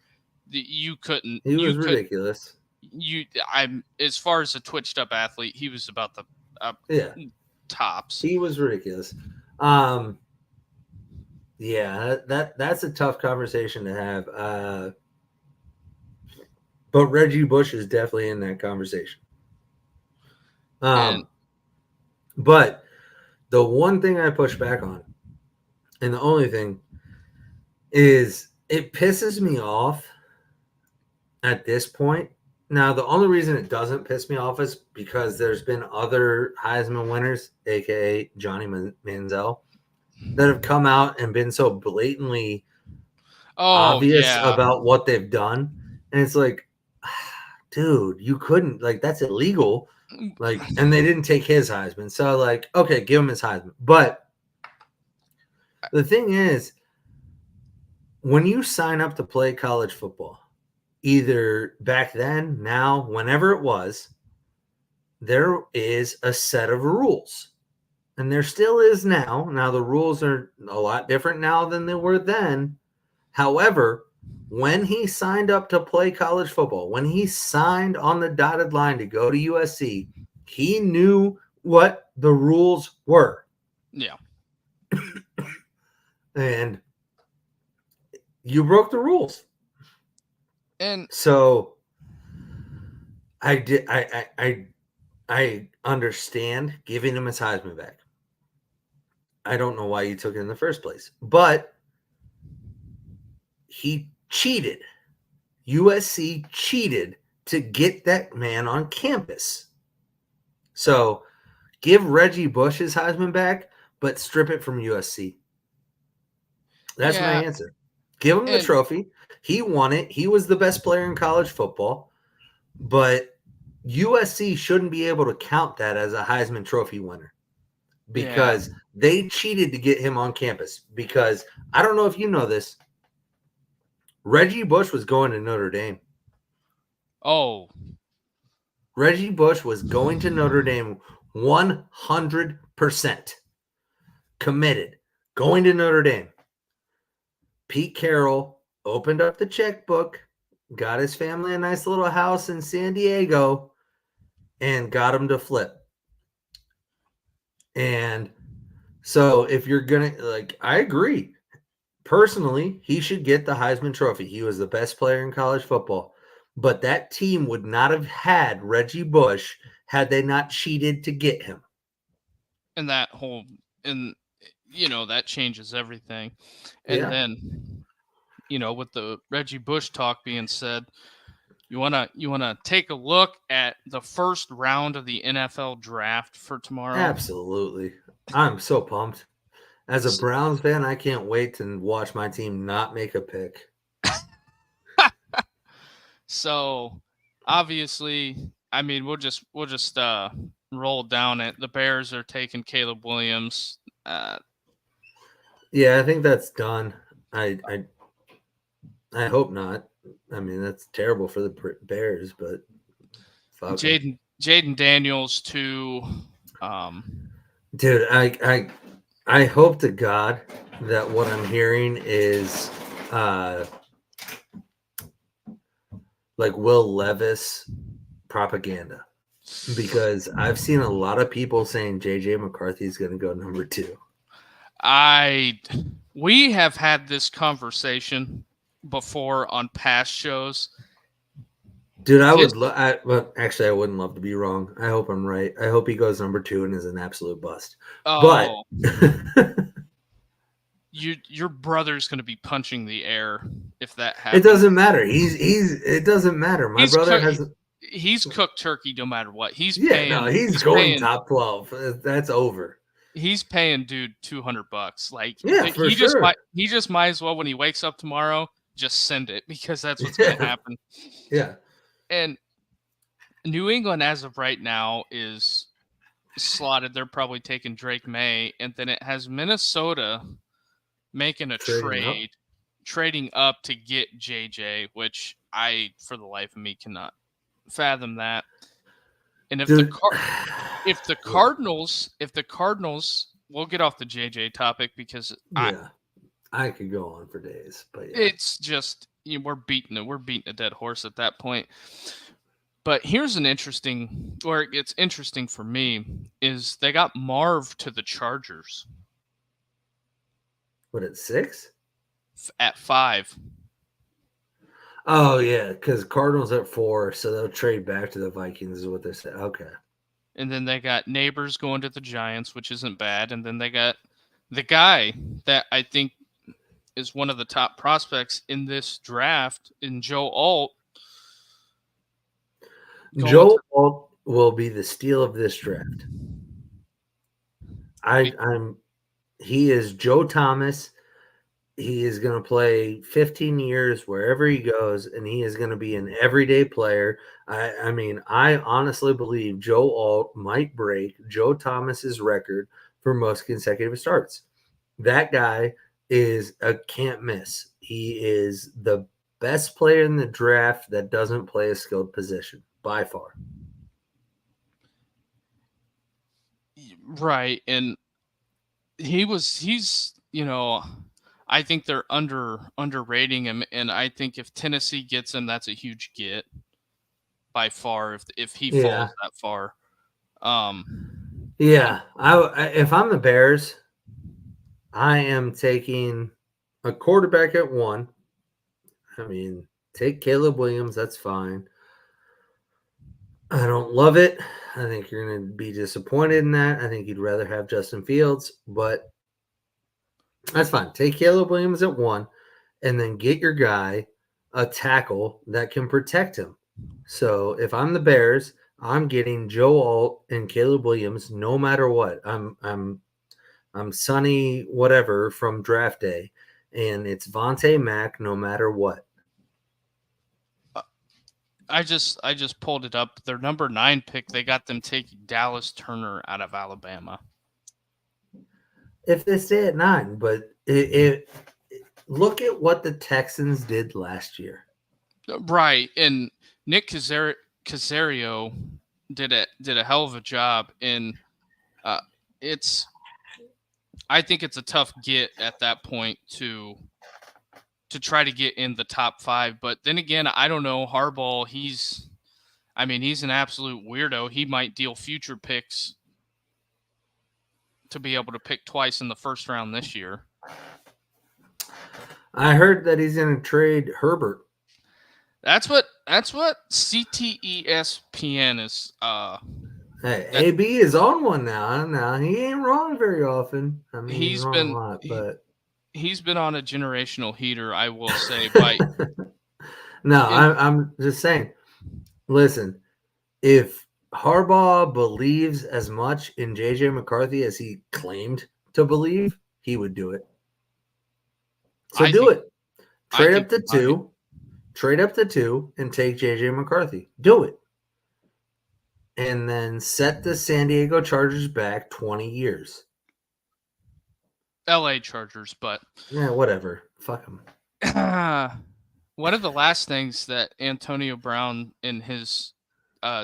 you couldn't He you was could ridiculous. you I'm as far as a twitched up athlete, he was about the uh, Yeah. tops. He was ridiculous. Um yeah, that's a tough conversation to have. But Reggie Bush is definitely in that conversation. And Um but the one thing I push back on, and the only thing, is it pisses me off at this point. Now, the only reason it doesn't piss me off is because there's been other Heisman winners, aka Johnny Manziel, that have come out and been so blatantly oh obvious yeah, about what they've done. And it's like, dude, you couldn't, like, that's illegal. Like, and they didn't take his Heisman. So, like, okay, give him his Heisman. But the thing is, when you sign up to play college football, either back then, now, whenever it was, there is a set of rules. And there still is now. Now, the rules are a lot different now than they were then. However, when he signed up to play college football, when he signed on the dotted line to go to USC, he knew what the rules were. yeah, And you broke the rules. and So I understand giving him his Heisman back. I don't know why you took it in the first place, but he cheated. USC cheated to get that man on campus. So give Reggie Bush his Heisman back, but strip it from USC. That's my yeah, answer. Give him the and trophy. He won it. He was the best player in college football, but USC shouldn't be able to count that as a Heisman Trophy winner yeah. because they cheated to get him on campus. Because I don't know if you know this, Reggie Bush was going to Notre Dame. Oh, Reggie Bush was going to Notre Dame 100% committed, going to Notre Dame. Pete Carroll opened up the checkbook, got his family a nice little house in San Diego, and got him to flip. And so if you're going to, like, I agree. Personally, he should get the Heisman Trophy. He was the best player in college football. But that team would not have had Reggie Bush had they not cheated to get him. and that whole and that changes everything. And Yeah, then, with the Reggie Bush talk being said, you wanna take a look at the first round of the NFL draft for tomorrow. absolutely. I'm so pumped. As a Browns fan, I can't wait to watch my team not make a pick. So obviously, I mean, we'll just roll down it. The Bears are taking Caleb Williams. Yeah, I think that's done. I hope not. I mean, that's terrible for the Bears, but fuck them. Jaden Daniels to Dude, I hope to God that what I'm hearing is like Will Levis propaganda, because I've seen a lot of people saying JJ McCarthy is going to go number 2. We have had this conversation before on past shows. Dude, This well, actually, I wouldn't love to be wrong. I hope I'm right. I hope he goes number 2 and is an absolute bust. But Oh, your brother's going to be punching the air if that it happens. doesn't matter. It doesn't matter. My He's brother cook, has. he's cooked turkey no matter what. He's Yeah, no, paying. he's going top 12. That's over. He's paying dude $200. Like Yeah, for he just sure. might as well, when he wakes up tomorrow, just send it, because that's what's going to Yeah, happen. yeah. And New England, as of right now, is slotted. They're probably taking Drake May, and then it has Minnesota making a Trading up. trade. trading up to get JJ, which I, for the life of me, cannot fathom that. And Dude, yeah, if the Cardinals, we'll get off the JJ topic because yeah, I could go on for days, but yeah. it's just we're beating a dead horse at that point. But here's an interesting, or it gets interesting for me, is they got Marv to the Chargers What, at 6? at 5. Oh yeah, because Cardinals at 4, so they'll trade back to the Vikings is what they said. Okay. And then they got Neighbors going to the Giants, which isn't bad. And then they got the guy that I think is one of the top prospects in this draft in Joe Alt. Joe Alt will be the steal of this draft. He is Joe Thomas. He is going to play 15 years wherever he goes, and he is going to be an everyday player. I mean, I honestly believe Joe Alt might break Joe Thomas's record for most consecutive starts. That guy is a can't miss. He is the best player in the draft that doesn't play a skilled position by far. Right. And he's I think they're underrating him, and I think if Tennessee gets him, that's a huge get by far. If he falls that far, yeah. If I'm the Bears, I am taking a quarterback at 1. I mean, take Caleb Williams. That's fine. I don't love it. I think you're going to be disappointed in that. I think you'd rather have Justin Fields, but that's fine. Take Caleb Williams at 1 and then get your guy a tackle that can protect him. So if I'm the Bears, I'm getting Joe Alt and Caleb Williams no matter what. I'm Sonny whatever from draft day, and it's Vontae Mack no matter what. I just pulled it up. Their number 9 pick, they got them taking Dallas Turner out of Alabama. If they stay at 9, but look at what the Texans did last year. Right, and Nick Caserio did a hell of a job, and I think it's a tough get at that point to try to get in the top 5. But then again, I don't know. Harbaugh, he's an absolute weirdo. He might deal future picks to be able to pick twice in the first round this year. I heard that he's going to trade Herbert. That's what CTESPN is. Hey, AB is on one now. Now he ain't wrong very often. I mean, he's wrong a lot, but he's been on a generational heater, I will say. By I'm just saying. Listen, if Harbaugh believes as much in JJ McCarthy as he claimed to believe, he would do it. So do it. Trade up to 2. Trade up to 2 and take JJ McCarthy. Do it. And then set the San Diego Chargers back 20 years. LA Chargers, but yeah, whatever. Fuck them. One of the last things that Antonio Brown in his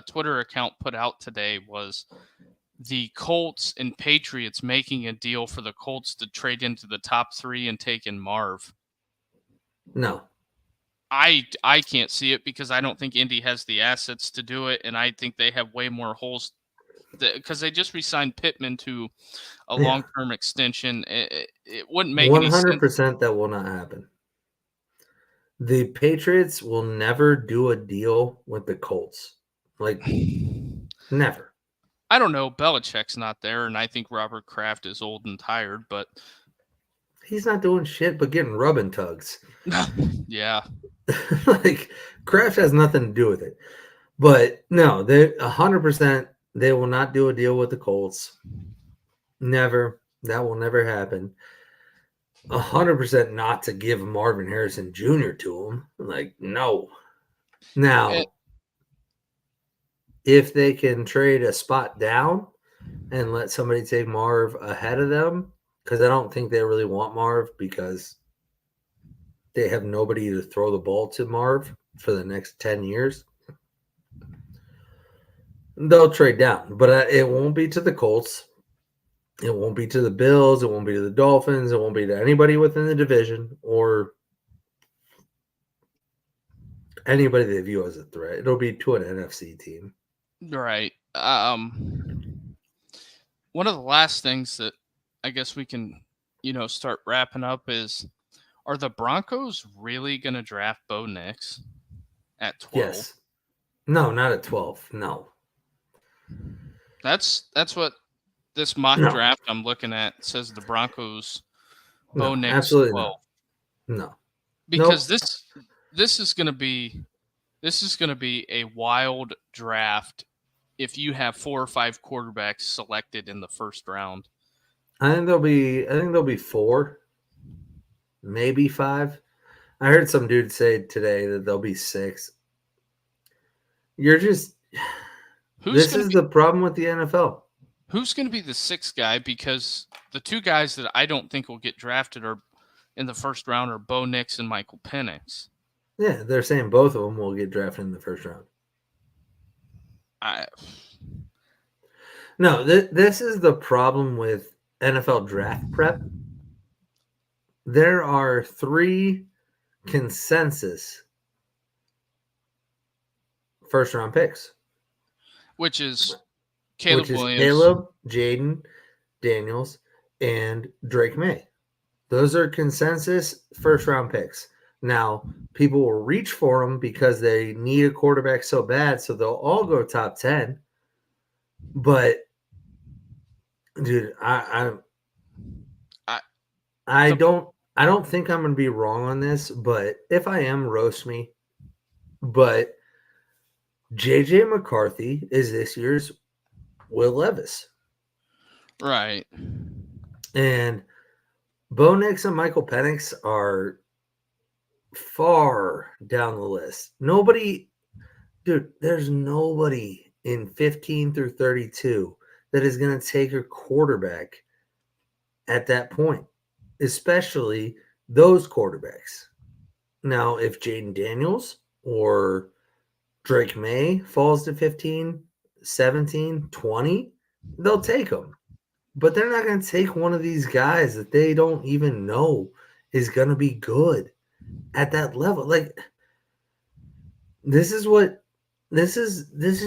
Twitter account put out today was the Colts and Patriots making a deal for the Colts to trade into the top 3 and take in Marv. No. I can't see it because I don't think Indy has the assets to do it, and I think they have way more holes because they just re-signed Pittman to a long-term extension. It wouldn't make 100% any sense. 100% that will not happen. The Patriots will never do a deal with the Colts. Like, never. I don't know. Belichick's not there, and I think Robert Kraft is old and tired, but he's not doing shit but getting rubbing tugs. Yeah. Like, Kraft has nothing to do with it. But no, they 100% they will not do a deal with the Colts. Never. That will never happen. 100% not to give Marvin Harrison Jr. to him. Like, no. Now, if they can trade a spot down and let somebody take Marv ahead of them, because I don't think they really want Marv because they have nobody to throw the ball to Marv for the next 10 years, they'll trade down. But it won't be to the Colts. It won't be to the Bills. It won't be to the Dolphins. It won't be to anybody within the division or anybody they view as a threat. It'll be to an NFC team. Right. One of the last things that I guess we can, start wrapping up is, are the Broncos really going to draft Bo Nix at 12? Yes. No, not at 12. No. That's what this mock No. draft I'm looking at says. The Broncos, Bo No, Nix absolutely 12. not. No. Because Nope. this is going to be a wild draft if you have 4 or 5 quarterbacks selected in the first round. I think there'll be 4, maybe 5. I heard some dude say today that there'll be 6. You're just this is the problem with the NFL. Who's going to be the 6th guy? Because the 2 guys that I don't think will get drafted are in the first round are Bo Nix and Michael Penix. Yeah, they're saying both of them will get drafted in the first round. No, this is the problem with NFL draft prep. There are 3 consensus first round picks, which is Caleb Williams, Caleb, Jaden Daniels, and Drake May. Those are consensus first round picks. Now, people will reach for them because they need a quarterback so bad, so they'll all go top 10. But, dude, I don't think I'm going to be wrong on this, but if I am, roast me. But J.J. McCarthy is this year's Will Levis. Right. And Bo Nix and Michael Penix are far down the list. There's nobody in 15 through 32 that is going to take a quarterback at that point, especially those quarterbacks. Now, if Jaden Daniels or Drake May falls to 15, 17, 20, they'll take them. But they're not going to take one of these guys that they don't even know is going to be good at that level. Like, this is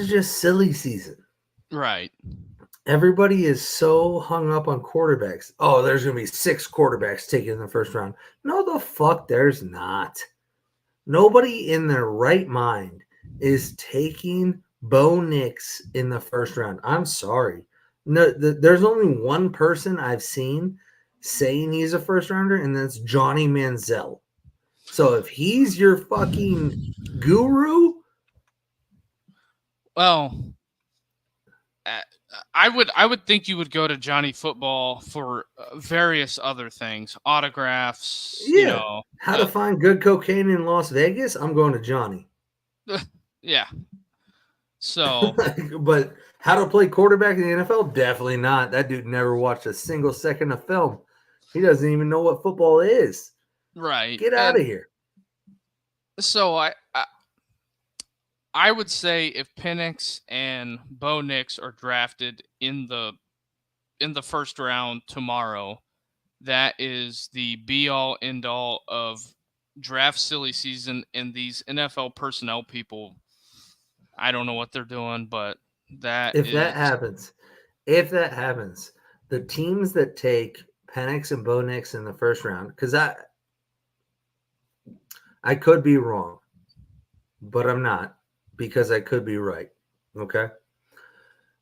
just silly season. Right. Everybody is so hung up on quarterbacks. Oh, there's going to be 6 quarterbacks taken in the first round. No, the fuck there's not. Nobody in their right mind is taking Bo Nix in the first round. I'm sorry. No, there's only one person I've seen saying he's a first rounder, and that's Johnny Manziel. So if he's your fucking guru, well, I would think you would go to Johnny Football for various other things, autographs. Yeah. How to find good cocaine in Las Vegas? I'm going to Johnny. Yeah. So, but how to play quarterback in the NFL? Definitely not. That dude never watched a single second of film. He doesn't even know what football is. Right. Get out of here. So I would say if Penix and Bo Nix are drafted in the first round tomorrow, that is the be all end all of draft silly season, and these NFL personnel people, I don't know what they're doing, but if that happens, the teams that take Penix and Bo Nix in the first round, because I could be wrong, but I'm not, because I could be right. Okay.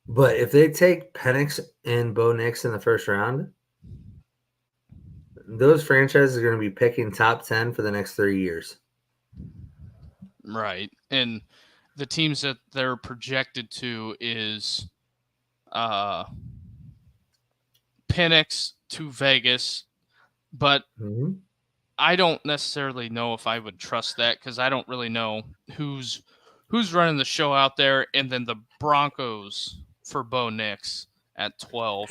But if they take Penix and Bo Nix in the first round, those franchises are going to be picking top 10 for the next 3 years. Right. And the teams that they're projected to is Penix to Vegas, but I don't necessarily know if I would trust that, because I don't really know who's running the show out there. And then the Broncos for Bo Nix at 12.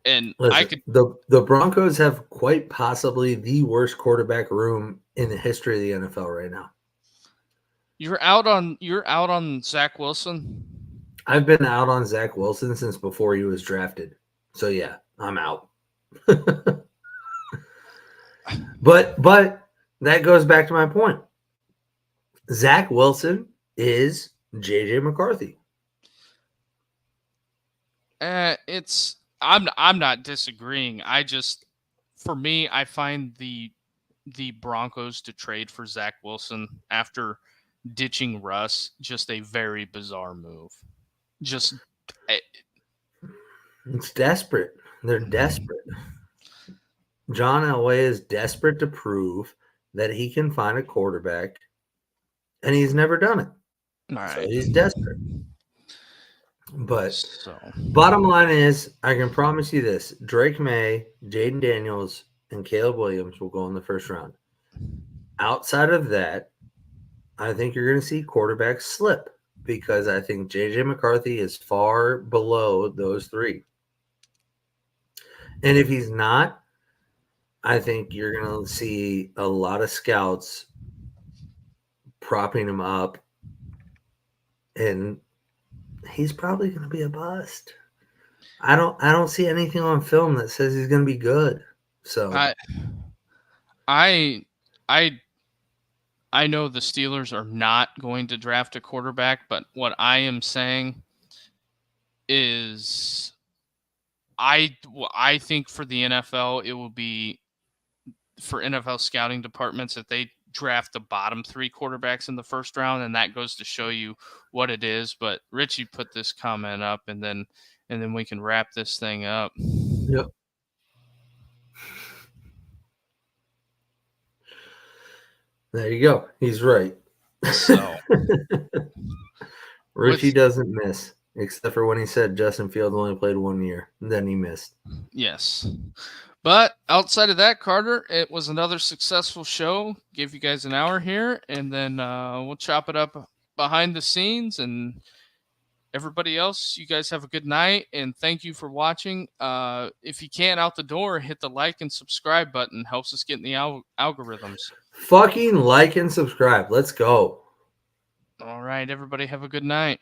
And I Listen, could. the Broncos have quite possibly the worst quarterback room in the history of the NFL right now. You're out on Zach Wilson. I've been out on Zach Wilson since before he was drafted. So yeah, I'm out. but that goes back to my point. Zach Wilson is JJ McCarthy. I'm not disagreeing. For me, I find the Broncos to trade for Zach Wilson after ditching Russ just a very bizarre move. Just eh, It's desperate. They're desperate. John Elway is desperate to prove that he can find a quarterback, and he's never done it. all So right. he's desperate. But So bottom line is, I can promise you this: Drake May, Jaden Daniels, and Caleb Williams will go in the first round. Outside of that, I think you're going to see quarterbacks slip because I think JJ McCarthy is far below those three. And if he's not, I think you're going to see a lot of scouts propping him up, and he's probably going to be a bust. I don't see anything on film that says he's going to be good. So I I I I know the Steelers are not going to draft a quarterback, but what I am saying is I think for the NFL it will be for NFL scouting departments that they draft the bottom three quarterbacks in the first round, and that goes to show you what it is. But Richie put this comment up, and then we can wrap this thing up. yep. There you go. He's right. So Richie with doesn't miss, except for when he said Justin Fields only played 1 year. Then he missed. yes. But outside of that, Carter, it was another successful show. Give you guys an hour here, and then we'll chop it up behind the scenes. And everybody else, you guys have a good night, and thank you for watching. If you can't out the door, hit the like and subscribe button. Helps us get in the algorithms. Fucking like and subscribe. Let's go. All right, everybody, have a good night.